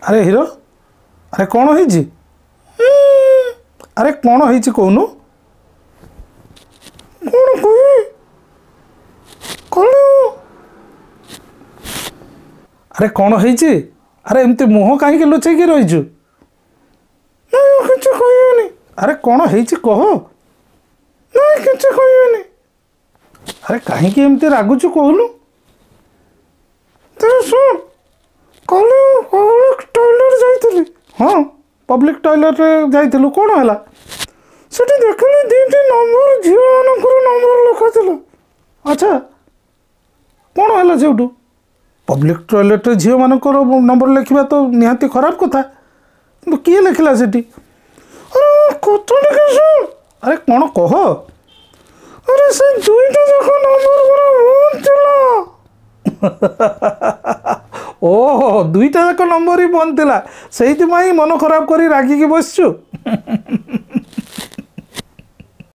अरे हिरो अरे कौन होइछि अरे कौन होइछि कहनु कौन कहि कहलु अरे कौन होइछि अरे एमती मुह काहे के लुचै के रहिछु नहीं किछ कहियोनी अरे कौन होइछि कह नहीं किछ कहियोनी अरे काहे के एमती रागुछु कहलु तेरे सुन कल पब्लिक टॉयलेट जाइଥିଲି हाँ पब्लिक टॉयलेट जाइଥିଲୁ कौन है सेठी देखली दीटी नंबर झील मानकर नंबर लिखा था अच्छा कौन है सेठू पब्लिक टॉयलेट झील मानकर नंबर लिखा तो निहाती खराब कथा कि किए लिखला सेठी अरे कथा टिके सुन अरे कौन कह अरे से दुईटा जाक नंबर पूरा बंद थिला ओहो दुईटा जाक नंबर ही बंद थिला सेहिति मन खराब करी रागिकी बसछु